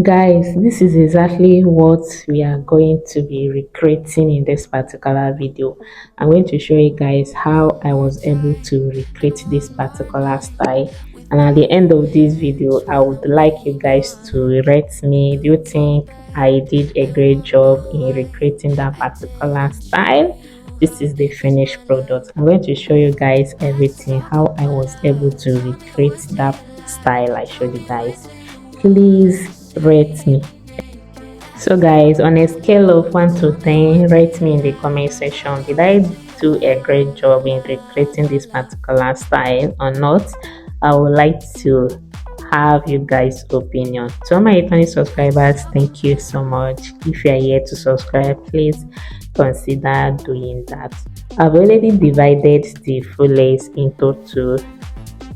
Guys, this is exactly what we are going to be recreating in this particular video. I'm going to show you guys how I was able to recreate this particular style, and at the end of this video I would like you guys to rate me. Do you think I did a great job in recreating that particular style? This is the finished product. I'm going to show you guys everything, how I was able to recreate that style I showed you guys. Please rate me. So guys, on a scale of 1 to 10, rate me in the comment section. Did I do a great job in recreating this particular style or not? I would like to have you guys' opinion. To my returning subscribers, thank you so much. If you are here to subscribe, please consider doing that. I've already divided the full lace into two.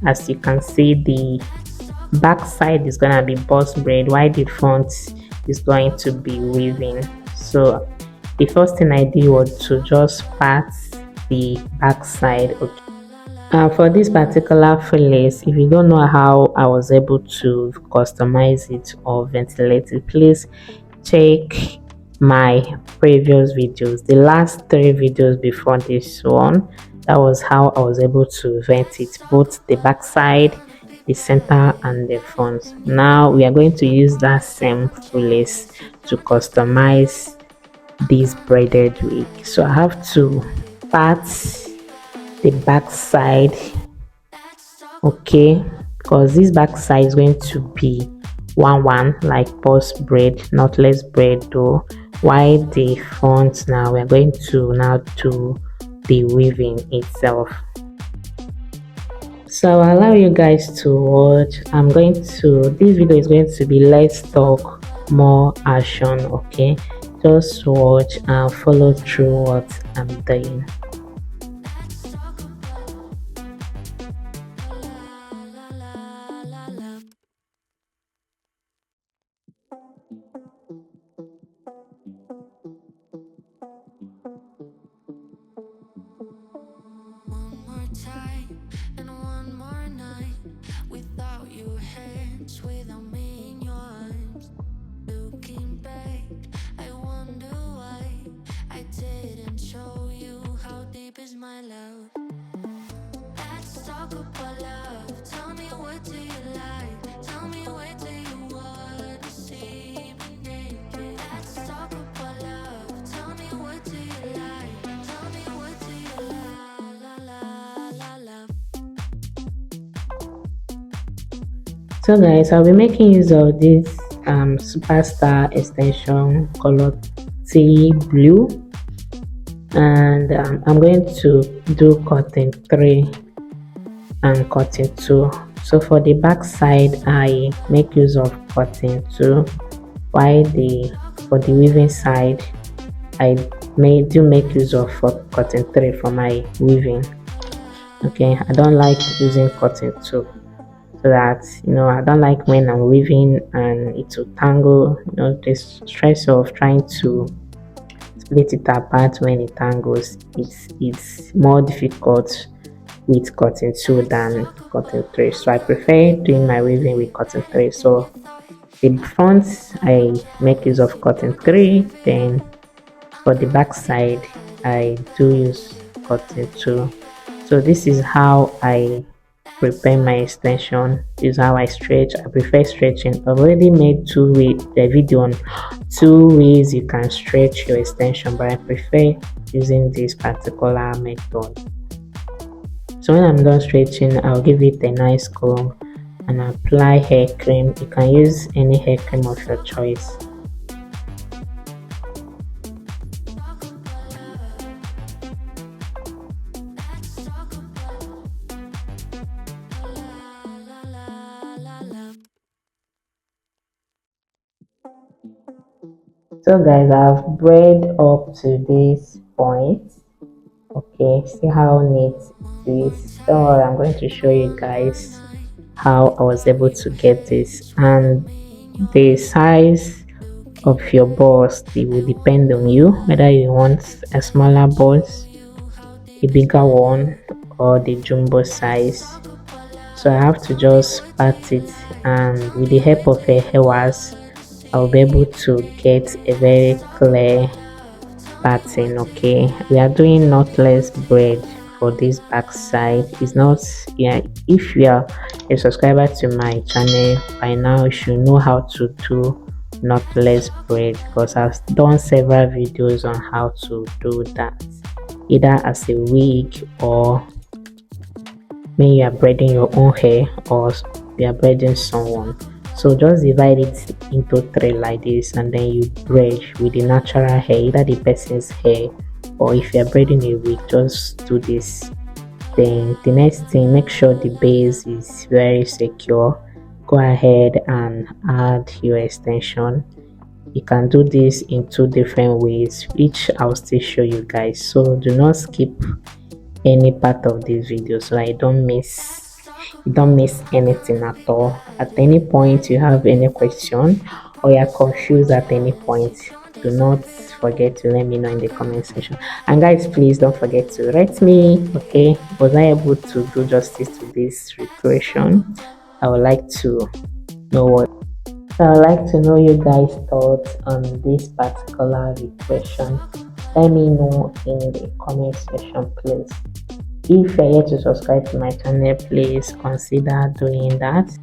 As you can see, the back side is gonna be boss braid while the front is going to be weaving. So the first thing I did was to just part the back side. Okay, for this particular full lace, if you don't know how I was able to customize it or ventilate it, please check my previous videos, the last 3 videos before this one. That was how I was able to vent it, both the back side, the center and the front. Now we are going to use that same full lace to customize this braided wig. So I have to part the back side, okay, because this back side is going to be one like boss braid, knotless braid though, while the front now we're going to now do the weaving itself. So I'll allow you guys to watch. This video is going to be less talk, more action. Okay, just watch and follow through what I'm doing. My love. Let's talk about love. Tell me what do you like? Tell me where do you want to see me naked? Let's talk about love. Tell me what do you like? Tell me what do you love? So guys, I'll be making use of this superstar extension color tea blue, and I'm going to do cotton 3 and cotton 2. So for the back side I make use of cotton 2, while for the weaving side I make use of cotton 3 for my weaving. Okay, I don't like using cotton 2, so that I don't like when I'm weaving and it will tangle, the stress of trying to split it apart. When it tangles, it's more difficult with cotton 2 than cotton 3, so I prefer doing my weaving with cotton 3. So the front I make use of cotton 3, then for the back side I do use cotton 2. So this is how I prepare my extension. This is how I stretch. I prefer stretching. I've already made a video on 2 ways you can stretch your extension, but I prefer using this particular method. So when I'm done stretching, I'll give it a nice comb and apply hair cream. You can use any hair cream of your choice. So guys, I've braid up to this point. Okay, see how neat it is. Don't worry, I'm going to show you guys how I was able to get this, and the size of your balls, it will depend on you, whether you want a smaller balls, a bigger one, or the jumbo size. So I have to just part it, and with the help of a hair was I'll be able to get a very clear pattern. Okay, we are doing knotless braid for this back side. It's not, yeah, if you are a subscriber to my channel by now, you should know how to do knotless braid, because I've done several videos on how to do that, either as a wig or when you are braiding your own hair or you are braiding someone. So just divide it into three like this, and then you braid with the natural hair, either the person's hair, or if you are braiding a wig, just do this. Then the next thing, make sure the base is very secure. Go ahead and add your extension. You can do this in two different ways, which I'll still show you guys, so do not skip any part of this video so I don't miss anything at all. At any point you have any question or you're confused at any point, do not forget to let me know in the comment section. And guys, please don't forget to rate me. Okay, was I able to do justice to this recreation? I would like to know what I would like to know you guys thoughts on this particular recreation. Let me know in the comment section, please. If you're yet to subscribe to my channel, please consider doing that,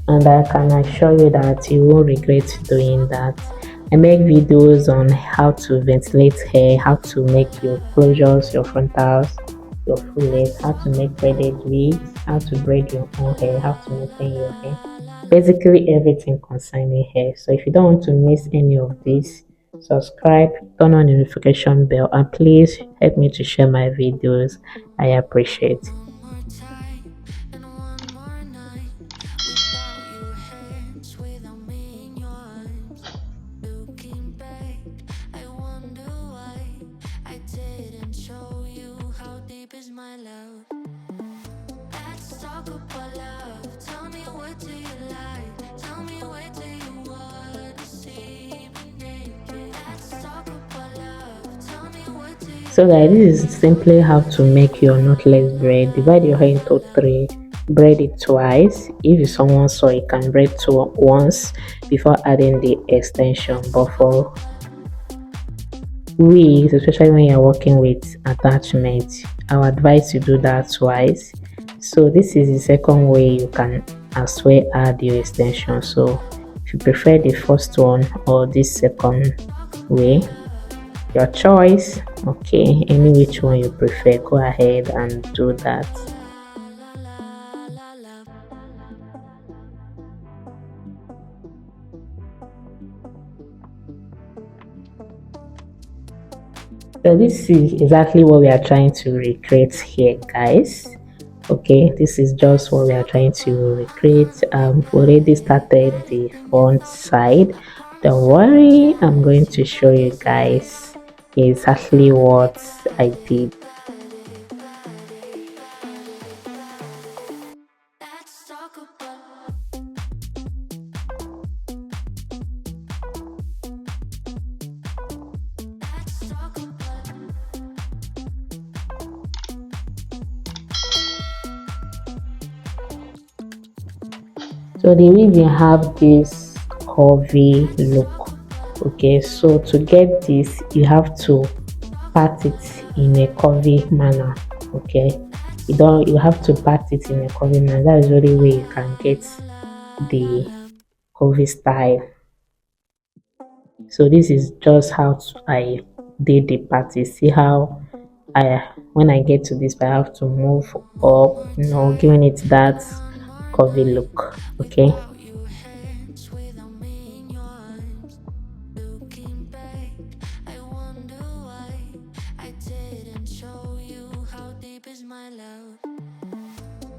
and I can assure you that you won't regret doing that. I make videos on how to ventilate hair, how to make your closures, your frontals, your fullets, how to make braided wigs, how to braid your own hair, how to maintain your hair, basically everything concerning hair. So if you don't want to miss any of this, subscribe, turn on the notification bell, and please help me to share my videos. I appreciate. My love. Let's talk about love. Tell me what do you like? Tell me where do you wanna see me naked? Let's talk about love. Tell me what do you So guys, this is simply how to make your knotless braid. Divide your hair into three, braid it twice. If someone saw, you can braid once before adding the extension. But for wigs, especially when you're working with attachment, I would advise you do that twice. So this is the second way you can as well add your extension. So if you prefer the first one or this second way, your choice. Okay, any which one you prefer, go ahead and do that. So this is exactly what we are trying to recreate here, guys. Okay, this is just what we are trying to recreate. We've already started the front side. Don't worry, I'm going to show you guys exactly what I did. let's talk about let's talk about So the weaving have this curvy look. Okay, so to get this, you have to part it in a curvy manner. Okay, you have to part it in a curvy manner. That is the only way you can get the curvy style. So this is just how I did the party. See how when I get to this, I have to move up, giving it that curvy look. Okay. your hands without me in your arms. Looking back, I wonder why I didn't show you how deep is my love.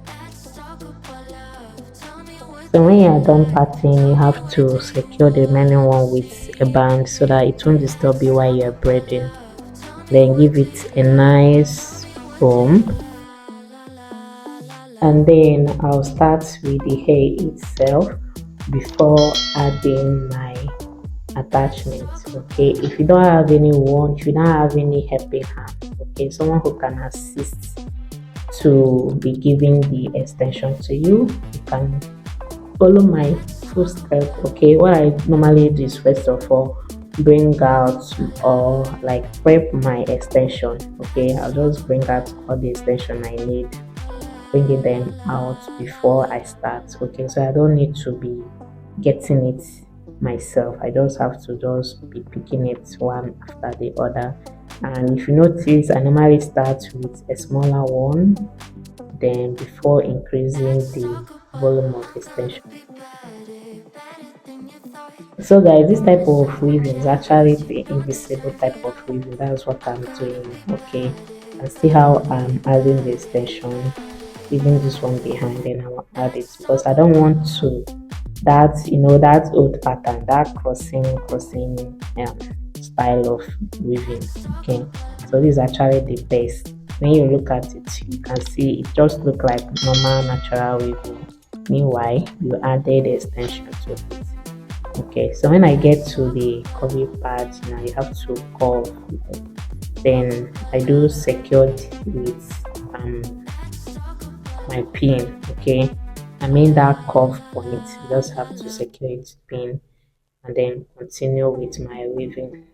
Let's talk about love. Tell me what So when you are done parting, you have to secure the remaining one with a band so that it won't disturb you while you are braiding. Then give it a nice comb, and then I'll start with the hair itself before adding my attachments. Okay, if you don't have anyone, if you don't have any helping hand, okay, someone who can assist to be giving the extension to you, you can follow my full step. Okay, what I normally do is first of all bring out or like prep my extension. Okay, I'll just bring out all the extension I need, bringing them out before I start. Okay, so I don't need to be getting it myself. I just have to just be picking it one after the other. And if you notice, I normally start with a smaller one, then before increasing the volume of extension. So guys, this type of weaving is actually the invisible type of weaving. That's what I'm doing. Okay, and see how I'm adding the extension, leaving this one behind, then I'll add it because I don't want to that that old pattern, that crossing style of weaving. Okay, so this is actually the best. When you look at it, you can see it just look like normal natural weaving. Meanwhile, you added extension to it. Okay, so when I get to the curvy part, now you have to curve. Then I do secured with my pin. Okay, I mean that curve point. You just have to secure it pin and then continue with my weaving.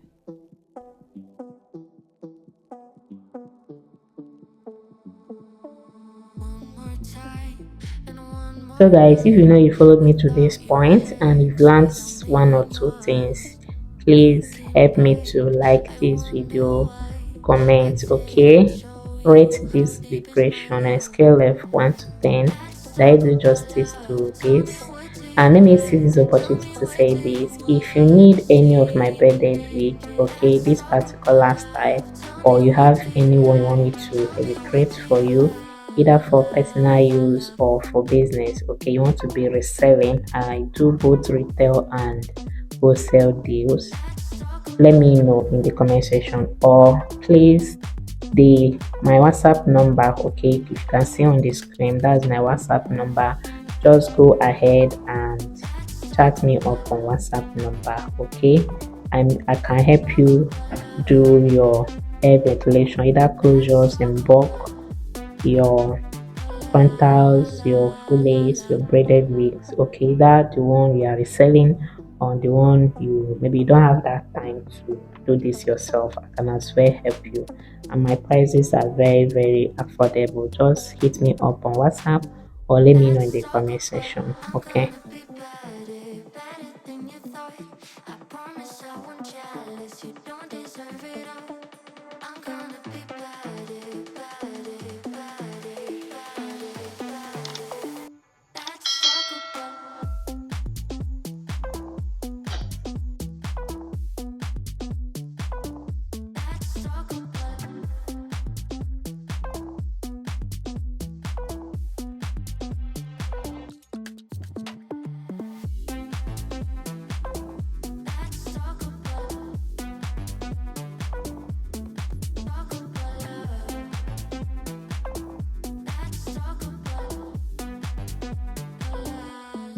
So guys, if you know you followed me to this point and you've learned one or two things, please help me to like this video, comment. Okay, rate this vibration on a scale of 1 to 10. Did I do justice to this? And let me see this opportunity to say this: if you need any of my braided wig, okay, this particular style, or you have anyone you want me to recreate for you, either for personal use or for business, okay, you want to be reselling, I do both retail and wholesale deals, let me know in the comment section, or please the my WhatsApp number. Okay, if you can see on the screen, that's my WhatsApp number. Just go ahead and chat me up on WhatsApp number. Okay, I can help you do your hair ventilation, either closures in bulk, your frontals, your full lace, your braided wigs. Okay, that the one you are reselling, or the one you maybe you don't have that time to do this yourself, I can as well help you. And my prices are very affordable. Just hit me up on WhatsApp or let me know in the comment section. Okay.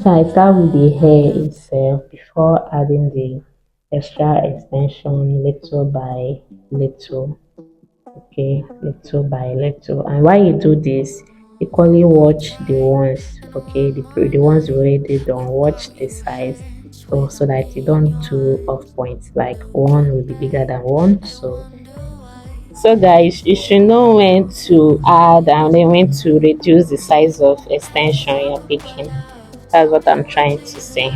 So I start with the hair itself before adding the extra extension little by little. Okay, little by little. And while you do this, equally watch the ones, okay, the ones you already done. Watch the size, so that you don't do off points, like one will be bigger than one. So guys, you should know when to add and then when to reduce the size of extension you're picking. That's what I'm trying to say.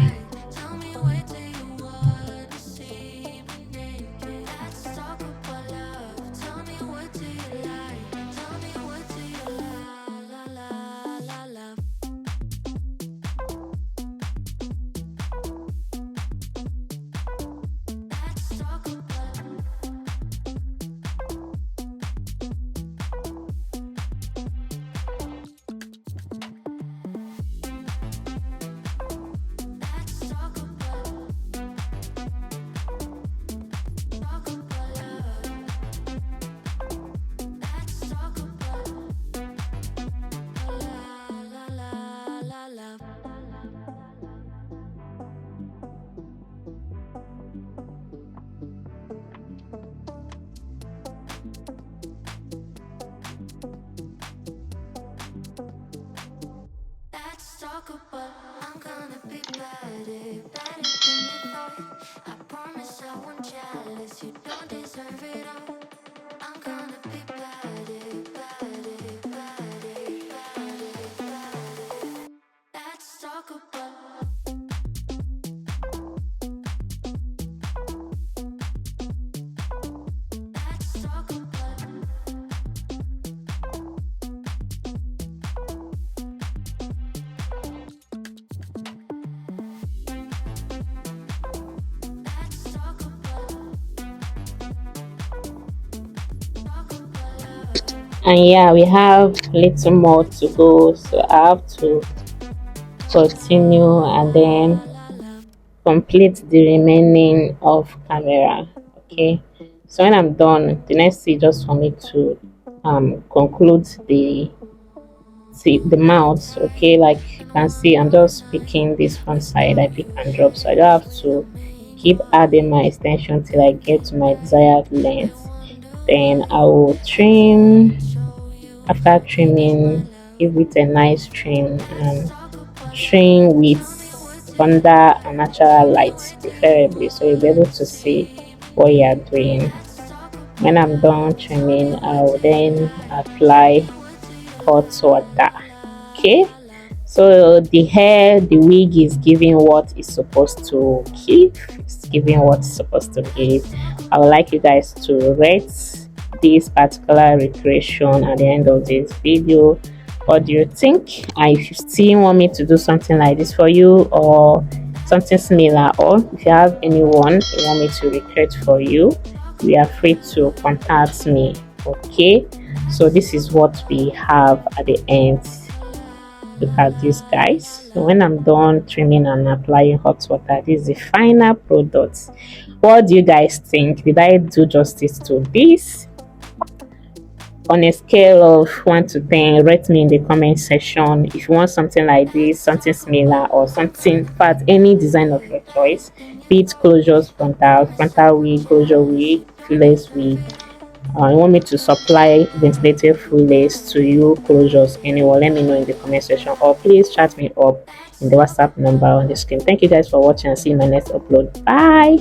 And yeah, we have little more to go, so I have to continue and then complete the remaining of camera. Okay, so when I'm done, the next thing is just for me to conclude the mouth. Okay, like you can see, I'm just picking this front side. I pick and drop, so I don't have to keep adding my extension till I get to my desired length. Then I will trim. After trimming, give it a nice trim and trim with under a natural light preferably, so you'll be able to see what you are doing. When I'm done trimming, I will then apply hot water. Okay, so the hair, the wig is giving what it's supposed to give. It's giving what it's supposed to give. I would like you guys to rate this particular recreation at the end of this video. What do you think? And if you still want me to do something like this for you or something similar, or if you have anyone you want me to recreate for you, you are free to contact me. Okay, so this is what we have at the end. Look at this, guys. So when I'm done trimming and applying hot water, this is the final product. What do you guys think? Did I do justice to this? On a scale of 1 to 10, rate me in the comment section if you want something like this, something similar, or something, but any design of your choice, be it closures, frontal wig, closure wig, fillet wig. You want me to supply ventilated full lace to you, closures, anyone, let me know in the comment section, or please chat me up in the WhatsApp number on the screen. Thank you guys for watching and see you in my next upload. Bye.